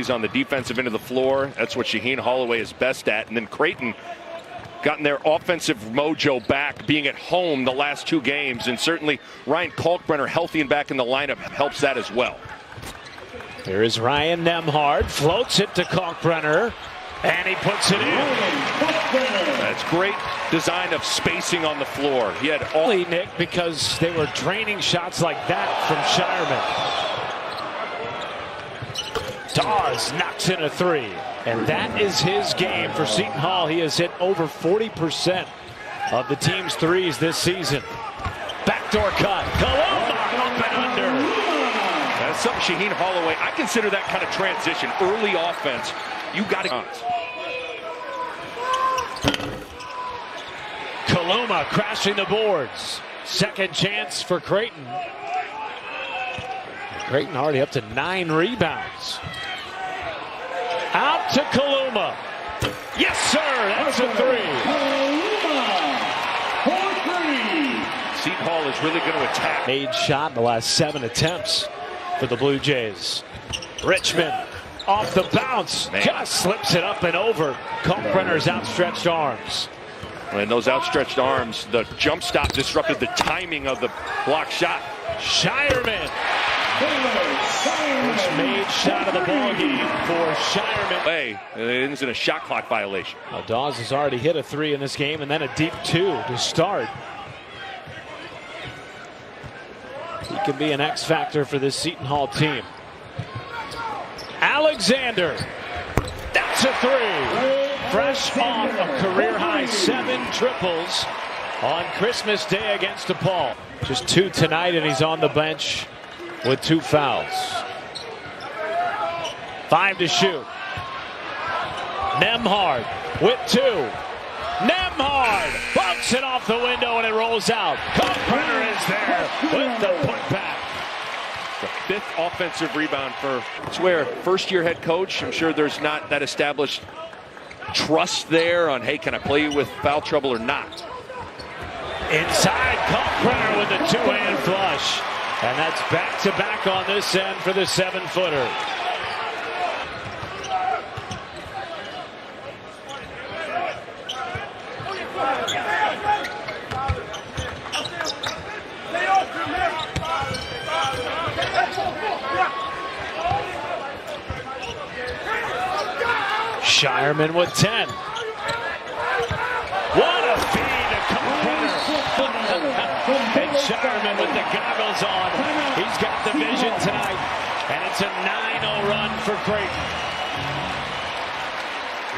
capabilities on the defensive end of the floor. That's what Shaheen Holloway is best at. And then Creighton gotten their offensive mojo back, being at home the last 2 games. And certainly Ryan Kalkbrenner, healthy and back in the lineup, helps that as well. Here is Ryan Nembhard, floats it to Kalkbrenner, and he puts it in. That's great design of spacing on the floor. He had all Nick, because they were draining shots like that from Shireman. Dawes knocks in a 3, and that is his game for Seton Hall. He has hit over 40% of the team's threes this season. Backdoor cut. Kaluma up and under. That's something Shaheen Holloway. I consider that kind of transition, early offense. You got to. Kaluma crashing the boards. Second chance for Creighton. Creighton already up to 9 rebounds. Out to Kaluma. Yes, sir. That's a 3. Seton Hall is really going to attack. Made shot in the last 7 attempts for the Blue Jays. Richmond off the bounce. Just slips it up and over Kalkbrenner's outstretched arms. And those outstretched arms, the jump stop disrupted the timing of the block shot. Shireman. First made shot of the ball game for Shireman. It ends in a shot clock violation. Now Dawes has already hit a 3 in this game, and then a deep 2 to start. He can be an X factor for this Seton Hall team. Alexander. That's a 3. Fresh off a career-high 7 triples on Christmas Day against DePaul. Just 2 tonight, and he's on the bench with 2 fouls. 5 to shoot. Nembhard with 2. Nembhard bunks it off the window, and it rolls out. Kalkbrenner is there with the putback. The 5th offensive rebound for. It's where first-year head coach. I'm sure there's not that established trust there on, hey, can I play you with foul trouble or not? Inside, Kalkbrenner with a 2-hand flush. And that's back-to-back on this end for the 7-footer. Shireman with 10. What a feed to Kalkbrenner. And Shireman with the goggles on. He's got the vision tonight. And it's a 9-0 run for Creighton.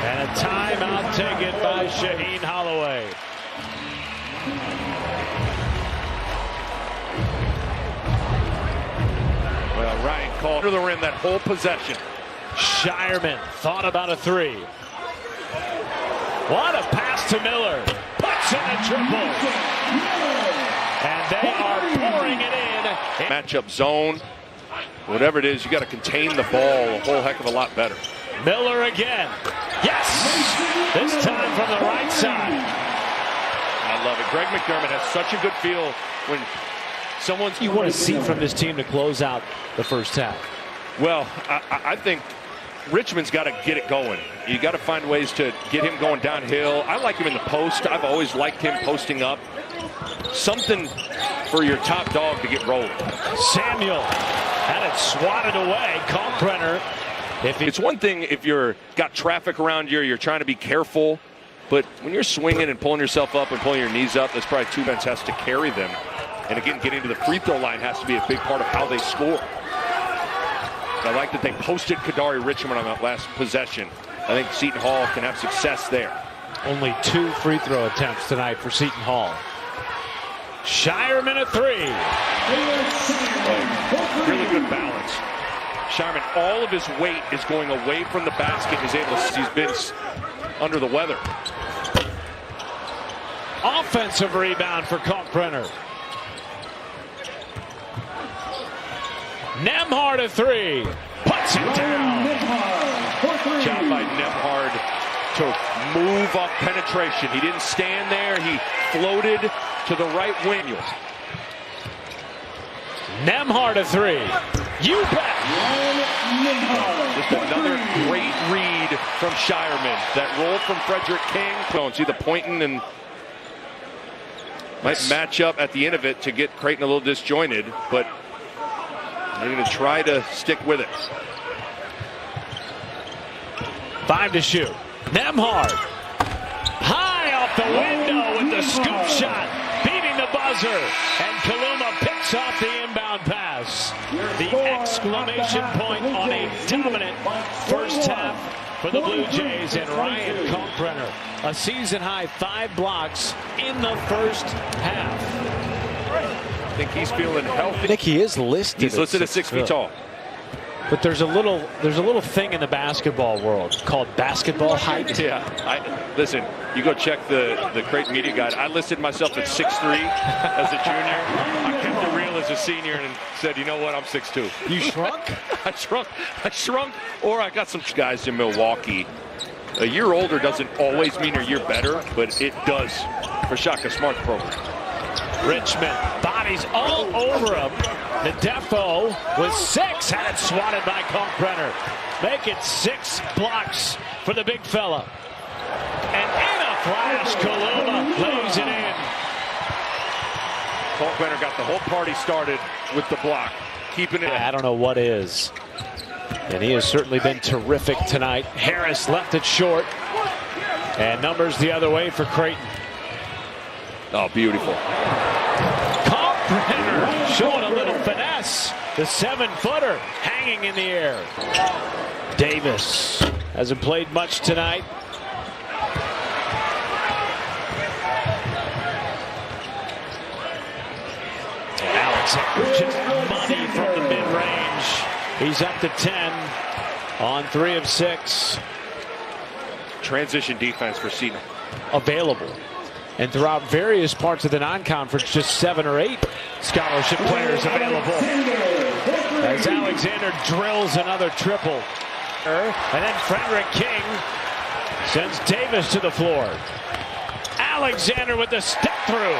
And a timeout taken by Shaheen Holloway. Well, Ryan called under the rim that whole possession. Shireman thought about a 3. What a pass to Miller. Puts in a triple. And they are pouring it in. Matchup zone. Whatever it is, you got to contain the ball a whole heck of a lot better. Miller again. Yes! This time from the right side. I love it. Greg McDermott has such a good feel when someone's. You want to see from this team to close out the first half? Well, I think Richmond's got to get it going. You got to find ways to get him going downhill. I like him in the post. I've always liked him posting up. Something for your top dog to get rolling. Samuel had it swatted away. Kalkbrenner. It's one thing if you're got traffic around you, you're trying to be careful. But when you're swinging and pulling yourself up and pulling your knees up, that's probably 2 bench has to carry them. And again, getting to the free throw line has to be a big part of how they score. I like that they posted Kadari Richmond on that last possession. I think Seton Hall can have success there. Only 2 free throw attempts tonight for Seton Hall. Shireman a 3. Really good balance. Shireman, all of his weight is going away from the basket. He's been under the weather. Offensive rebound for Kalkbrenner. Nembhard a 3. Puts it down. Job by Nembhard to move off penetration. He didn't stand there. He floated to the right wing. Nembhard a 3. You bet. Just another great read from Shireman. That roll from Frederick King. Don't see the pointing and might match up at the end of it to get Creighton a little disjointed, but they're going to try to stick with it. 5 to shoot. Nembhard. High off the window with the scoop shot. Beating the buzzer. And Kaluma picks off the inbound pass. The exclamation point on a dominant first half for the Blue Jays, and Ryan Kalkbrenner, a season-high 5 blocks in the first half. I think he's feeling healthy. Nick, he is listed. He's listed at 6 feet tall. But there's a little thing in the basketball world called basketball height. Yeah, listen. You go check the Creighton media guide. I listed myself at 6'3" as a junior. I kept it real as a senior and said, you know what, I'm 6'2". You shrunk? I shrunk, or I got some guys in Milwaukee. A year older doesn't always mean a year better, but it does for Shaka Smart's program. Richmond, bodies all over him. Nadefo with 6, had it swatted by Kalkbrenner. Make it 6 blocks for the big fella. And in a flash, Kaluma lays it in. Kalkbrenner got the whole party started with the block, keeping it. I don't know what is. And he has certainly been terrific tonight. Harris left it short. And numbers the other way for Creighton. Oh, beautiful. Kalkbrenner showing a little finesse. The 7-footer hanging in the air. Davis hasn't played much tonight. And Alexander just money from the mid-range. He's up to 10 on 3 of 6. Transition defense for Seton. Available. And throughout various parts of the non-conference, just 7 or 8 scholarship players available. As Alexander drills another triple. And then Frederick King sends Davis to the floor. Alexander with the step through.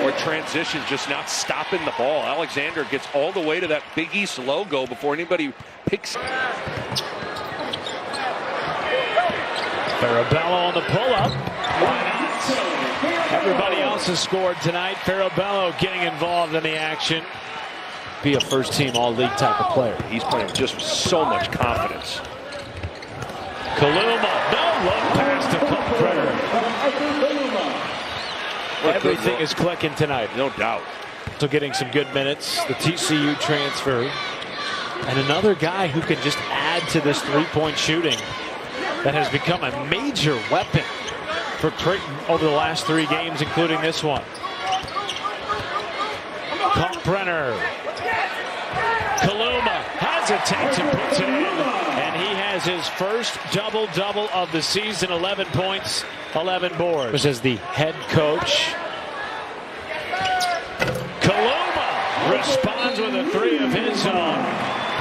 Or transition, just not stopping the ball. Alexander gets all the way to that Big East logo before anybody picks. Farabello on the pull-up. Why not? Everybody else has scored tonight. Farabello getting involved in the action. Be a first-team all-league type of player. He's playing just with so much confidence. Kaluma, no look pass to Kalkbrenner. Everything is clicking tonight. No doubt. So getting some good minutes. The TCU transfer. And another guy who can just add to this three-point shooting that has become a major weapon for Creighton over the last 3 games, including this one. Kalkbrenner. Kaluma hesitates and puts it in. And he has his first double-double of the season. 11 points, 11 boards. As the head coach. Kaluma responds with a 3 of his own.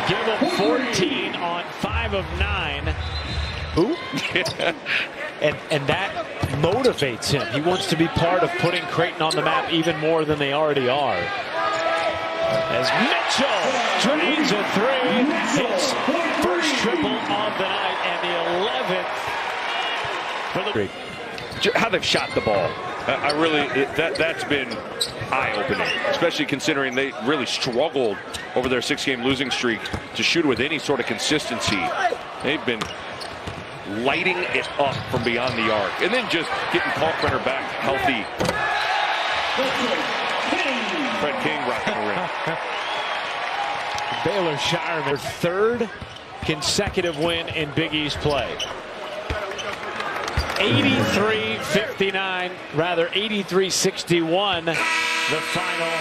Give him 14 on 5 of 9. Who? and that motivates him. He wants to be part of putting Creighton on the map even more than they already are. As Mitchell drains a 3, hits first triple of the night and the 11th for the. How they've shot the ball. I really, that's been eye-opening, especially considering they really struggled over their 6-game losing streak to shoot with any sort of consistency. They've been lighting it up from beyond the arc, and then just getting Kalkbrenner back healthy. Fred King rocking the rim. Baylor Shireman, their 3rd consecutive win in Big East play. 83-59, rather 83-61, the final.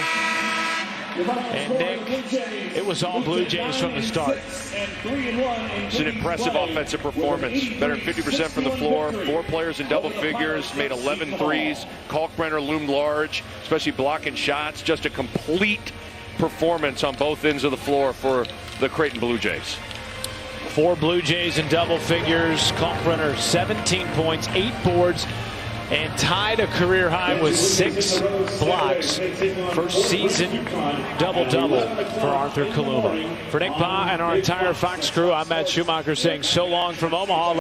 And Nick, it was all Blue Jays from the start. It's an impressive offensive performance. Better than 50% from the floor. 4 players in double figures, made 11 threes. Kalkbrenner loomed large, especially blocking shots. Just a complete performance on both ends of the floor for the Creighton Blue Jays. 4 Blue Jays in double figures. Kalkbrenner 17 points, 8 boards, and tied a career high with 6 blocks. First season double-double for Arthur Kaluma. For Nick Pa and our entire Fox crew, I'm Matt Schumacher saying so long from Omaha.